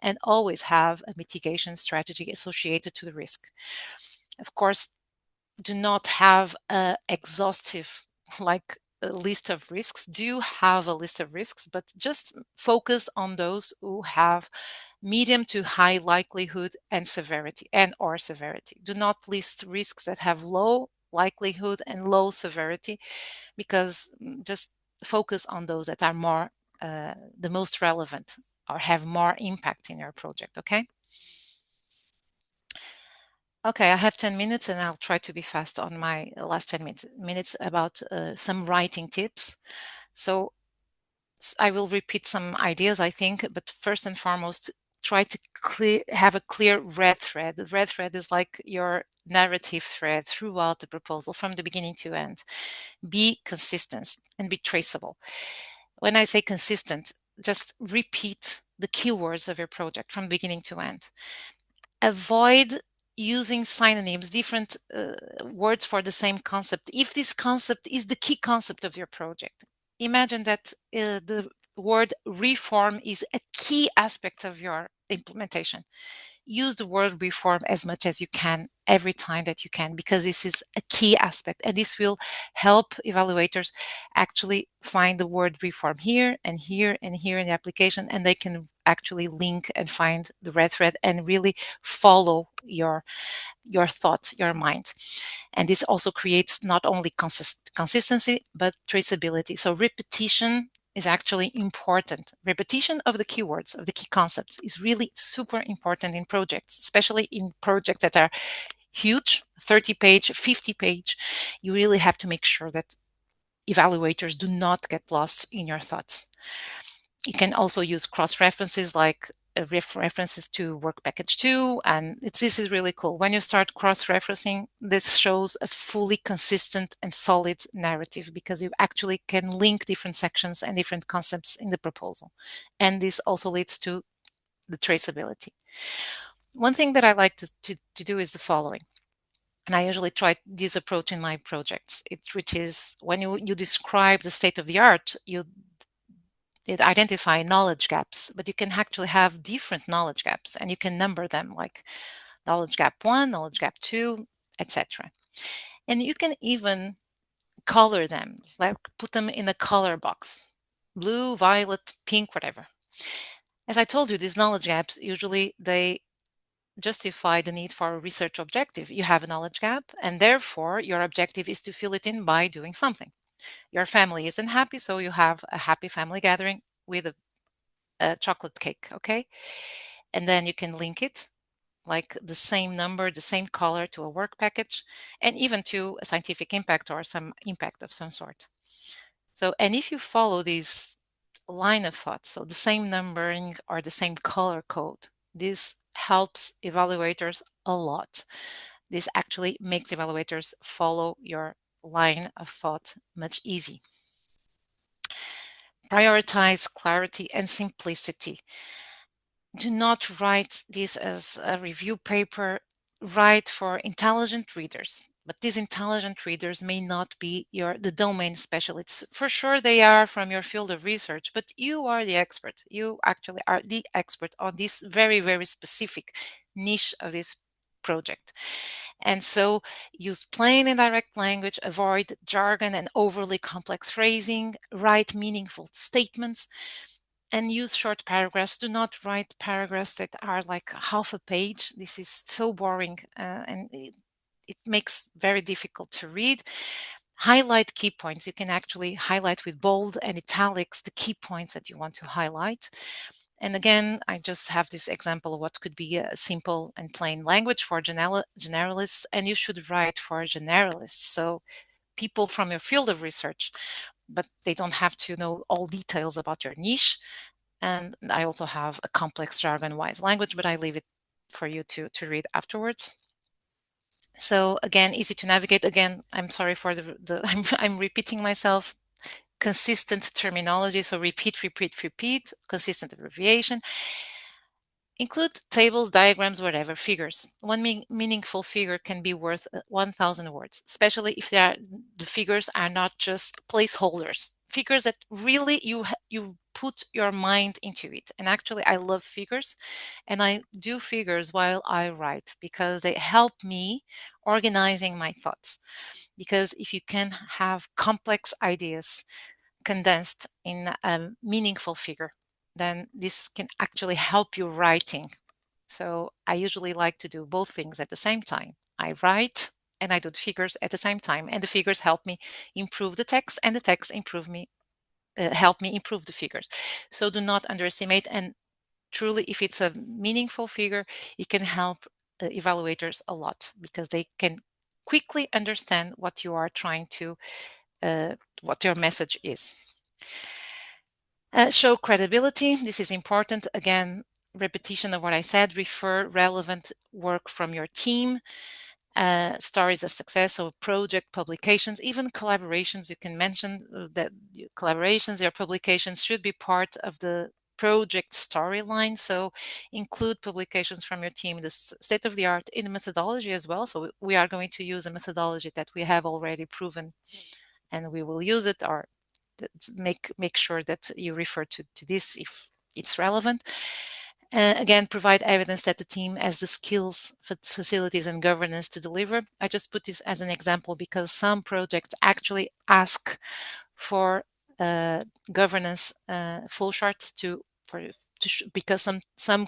and always have a mitigation strategy associated to the risk. Of course, do not have a exhaustive like a list of risks. Do have a list of risks, but just focus on those who have medium to high likelihood and severity, and or severity. Do not list risks that have low likelihood and low severity, because just focus on those that are more the most relevant or have more impact in your project. Okay, I have 10 minutes and I'll try to be fast on my last 10 minutes about some writing tips. So I will repeat some ideas, I think, but first and foremost, try to have a clear red thread. The red thread is like your narrative thread throughout the proposal from the beginning to end. Be consistent and be traceable. When I say consistent, just repeat the keywords of your project from beginning to end. Avoid using synonyms, different words for the same concept, if this concept is the key concept of your project. Imagine that the word reform is a key aspect of your implementation. Use the word reform as much as you can every time that you can, because this is a key aspect, and this will help evaluators actually find the word reform here and here and here in the application, and they can actually link and find the red thread and really follow your thought, your mind. And this also creates not only consistency but traceability. So repetition is actually important. Repetition of the keywords, of the key concepts, is really super important in projects, especially in projects that are huge, 30-page, 50-page. You really have to make sure that evaluators do not get lost in your thoughts. You can also use cross-references, like references to work package 2, and this is really cool. When you start cross-referencing, this shows a fully consistent and solid narrative, because you actually can link different sections and different concepts in the proposal, and this also leads to the traceability. One thing that I like to do is the following, and I usually try this approach in my projects, which is when you describe the state of the art, it identify knowledge gaps, but you can actually have different knowledge gaps, and you can number them, like knowledge gap 1, knowledge gap 2, etc. And you can even color them, like put them in a color box, blue, violet, pink, whatever. As I told you, these knowledge gaps, usually they justify the need for a research objective. You have a knowledge gap, and therefore your objective is to fill it in by doing something. Your family isn't happy, so you have a happy family gathering with a chocolate cake, okay? And then you can link it, like the same number, the same color, to a work package, and even to a scientific impact or some impact of some sort. So, and if you follow this line of thought, so the same numbering or the same color code, this helps evaluators a lot. This actually makes evaluators follow your line of thought much easy. Prioritize clarity and simplicity. Do not write this as a review paper. Write for intelligent readers. But these intelligent readers may not be the domain specialists. For sure, they are from your field of research, but you are the expert. You actually are the expert on this very, very specific niche of this project. And so use plain and direct language, avoid jargon and overly complex phrasing, write meaningful statements, and use short paragraphs. Do not write paragraphs that are like half a page. This is so boring, and it makes very difficult to read. Highlight key points. You can actually highlight with bold and italics the key points that you want to highlight. And again, I just have this example of what could be a simple and plain language for generalists, and you should write for generalists. So people from your field of research, but they don't have to know all details about your niche. And I also have a complex jargon-wise language, but I leave it for you to read afterwards. So again, easy to navigate. Again, I'm sorry for I'm repeating myself. Consistent terminology. So repeat, consistent abbreviation. Include tables, diagrams, whatever, figures. One meaningful figure can be worth 1,000 words, especially if the figures are not just placeholders. Figures that really you put your mind into it. And actually, I love figures, and I do figures while I write because they help me organizing my thoughts. Because if you can have complex ideas condensed in a meaningful figure, then this can actually help you writing. So I usually like to do both things at the same time. I write and I do the figures at the same time, and the figures help me improve the text, and the text help me improve the figures. So do not underestimate, and truly, if it's a meaningful figure, it can help evaluators a lot, because they can quickly understand what you are trying to, what your message is. Show credibility. This is important. Again, repetition of what I said. Refer relevant work from your team. Stories of success or project publications, even collaborations. You can mention that collaborations, your publications should be part of the project storyline. So include publications from your team, the state of the art in the methodology as well. So we are going to use a methodology that we have already proven, and we will use it, or make sure that you refer to this if it's relevant. Again, provide evidence that the team has the skills, facilities, and governance to deliver. I just put this as an example because some projects actually ask for governance flowcharts because some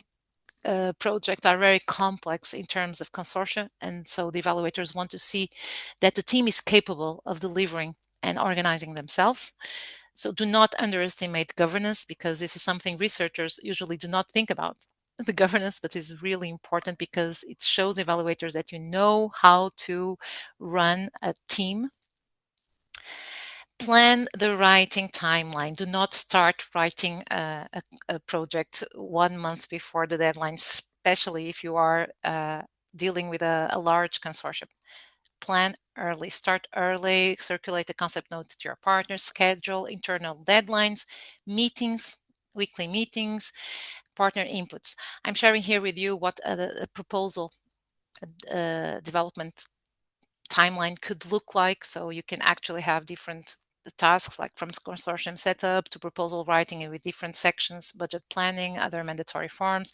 projects are very complex in terms of consortia, and so the evaluators want to see that the team is capable of delivering and organizing themselves. So do not underestimate governance, because this is something researchers usually do not think about, the governance, but is really important because it shows evaluators that you know how to run a team. Plan the writing timeline. Do not start writing a project 1 month before the deadline, especially if you are dealing with a large consortium. Plan early, start early, circulate the concept notes to your partners, schedule internal deadlines, meetings, weekly meetings, partner inputs. I'm sharing here with you what a proposal development timeline could look like. So you can actually have different tasks, like from consortium setup to proposal writing, and with different sections, budget planning, other mandatory forms.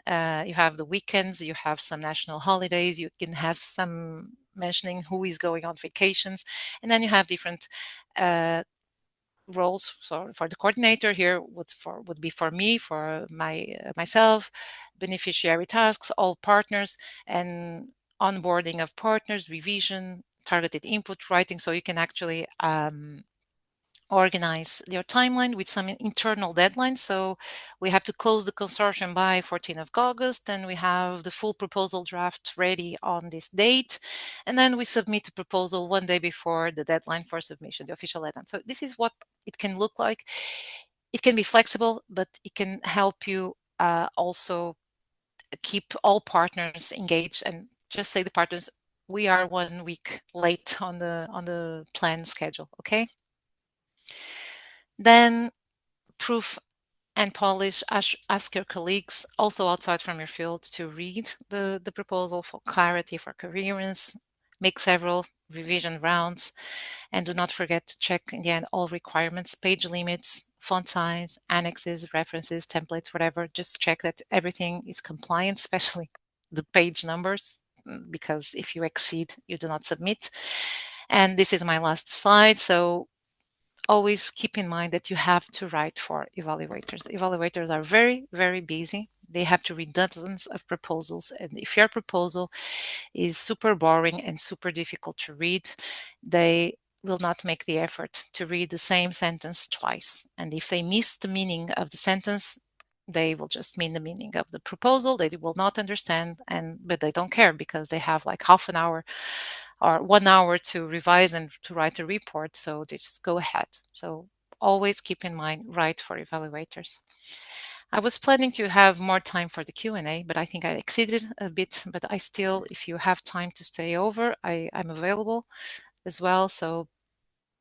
You have the weekends, you have some national holidays, you can have some mentioning who is going on vacations, and then you have different roles. So for the coordinator here would be for me, for myself, beneficiary tasks, all partners, and onboarding of partners, revision, targeted input writing. So you can actually organize your timeline with some internal deadlines. So we have to close the consortium by 14th of August, and we have the full proposal draft ready on this date. And then we submit the proposal 1 day before the deadline for submission, the official deadline. So this is what it can look like. It can be flexible, but it can help you also keep all partners engaged, and just say the partners, we are 1 week late on the planned schedule, okay? Then proof and polish. Ask your colleagues also outside from your field to read the proposal for clarity, for coherence. Make several revision rounds, and do not forget to check in the end all requirements, page limits, font size, annexes, references, templates, whatever. Just check that everything is compliant, especially the page numbers, because if you exceed, you do not submit. And this is my last slide. So always keep in mind that you have to write for evaluators. Evaluators are very, very busy. They have to read dozens of proposals. And if your proposal is super boring and super difficult to read, they will not make the effort to read the same sentence twice. And if they miss the meaning of the sentence, they will just mean the meaning of the proposal. They will not understand, but they don't care, because they have like half an hour or 1 hour to revise and to write a report. So they just go ahead. So always keep in mind, write for evaluators. I was planning to have more time for the Q&A, but I think I exceeded a bit. But I still, if you have time to stay over, I'm available as well. So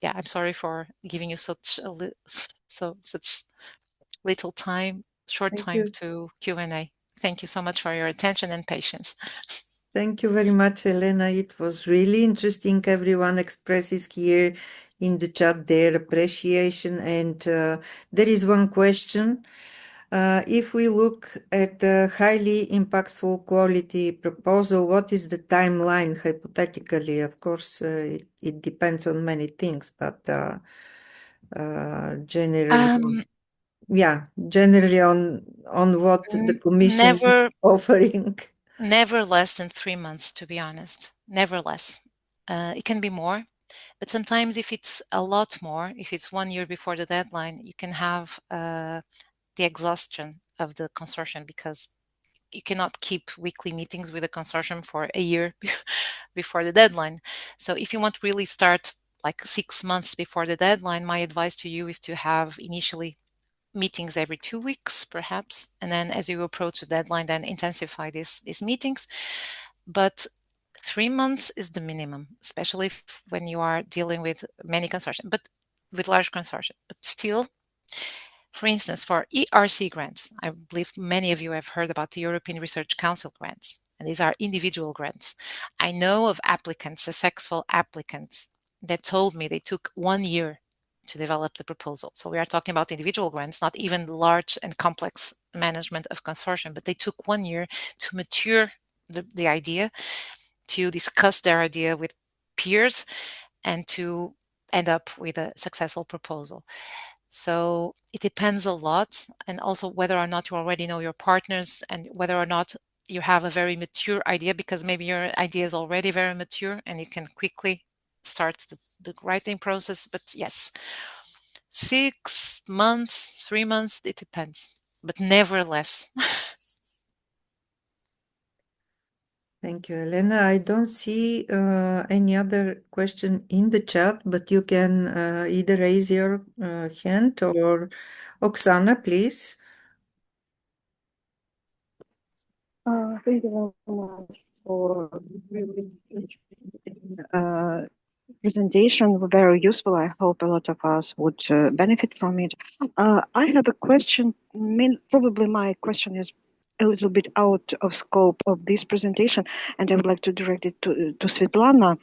yeah, I'm sorry for giving you such little time, short Thank time you. to Q&A. Thank you so much for your attention and patience. Thank you very much, Helena. It was really interesting. Everyone expresses here in the chat their appreciation. And there is one question. If we look at a highly impactful quality proposal, what is the timeline hypothetically? Of course, it depends on many things, but generally, Um, generally on what the commission is never offering. Never less than 3 months, to be honest. never less. It can be more, but sometimes if it's a lot more, if it's 1 year before the deadline, you can have the exhaustion of the consortium, because you cannot keep weekly meetings with a consortium for a year before the deadline. So if you want to really start like 6 months before the deadline, my advice to you is to have initially meetings every 2 weeks, perhaps, and then as you approach the deadline, then intensify these meetings. But 3 months is the minimum, especially when you are dealing with many consortium, but with large consortium. But still, for instance, for ERC grants, I believe many of you have heard about the European Research Council grants, and these are individual grants. I know of applicants, successful applicants, that told me they took 1 year to develop the proposal. So we are talking about individual grants, not even large and complex management of consortium, but they took 1 year to mature the idea, to discuss their idea with peers, and to end up with a successful proposal. So it depends a lot, and also whether or not you already know your partners and whether or not you have a very mature idea, because maybe your idea is already very mature and you can quickly start the writing process. But yes, 6 months, 3 months, it depends, but never less. Thank you, Helena. I don't see any other question in the chat, but you can either raise your hand or Oksana, please. Thank you very much for presentation. Very useful. I hope a lot of us would benefit from it. I have a question. Probably my question is a little bit out of scope of this presentation, and I would like to direct it to Svetlana.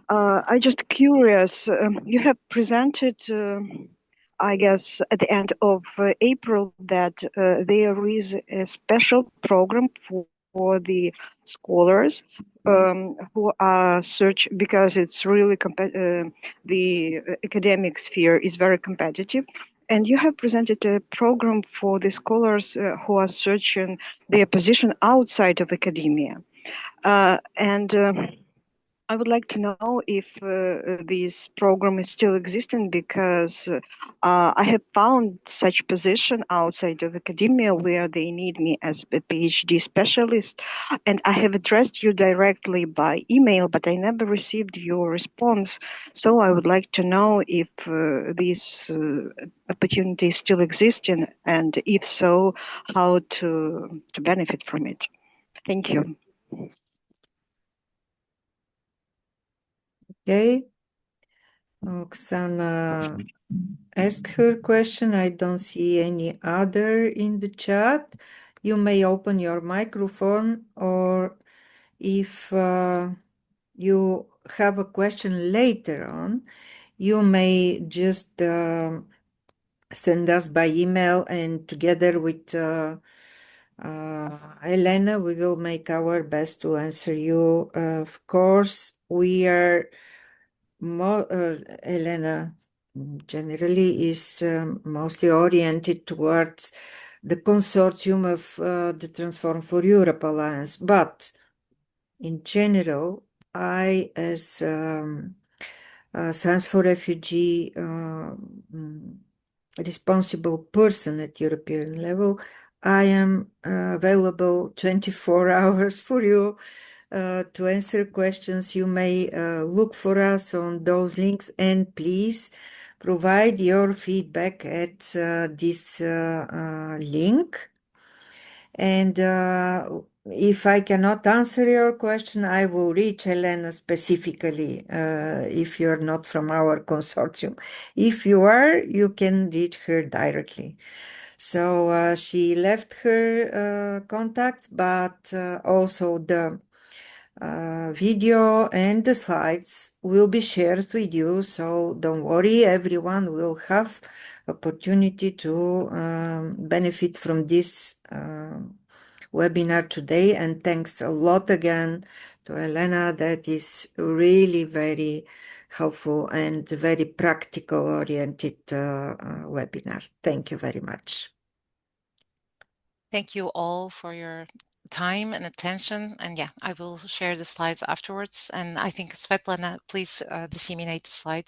I just curious. You have presented, I guess, at the end of April that there is a special program for the scholars who are because it's really the academic sphere is very competitive. And you have presented a program for the scholars who are searching their position outside of academia. I would like to know if this program is still existing, because I have found such position outside of academia where they need me as a PhD specialist, and I have addressed you directly by email, but I never received your response. So I would like to know if this opportunity is still existing, and if so, how to benefit from it. Thank you. Okay. Oksana asked her question. I don't see any other in the chat. You may open your microphone, or if you have a question later on, you may just send us by email, and together with Helena, we will make our best to answer you. Of course, we are Helena generally is mostly oriented towards the consortium of the Transform for Europe Alliance, but in general, I, as Science for Refugee responsible person at European level, I am available 24 hours for you to answer questions. You may look for us on those links, and please provide your feedback at this link. And if I cannot answer your question, I will reach Helena specifically if you're not from our consortium. If you are, you can reach her directly. So she left her contacts, but also the video and the slides will be shared with you. So don't worry, everyone will have opportunity to benefit from this webinar today. And thanks a lot again to Helena. That is really very helpful and very practical oriented webinar. Thank you very much. Thank you all for your time and attention. And yeah, I will share the slides afterwards. And I think Svetlana, please disseminate the slides.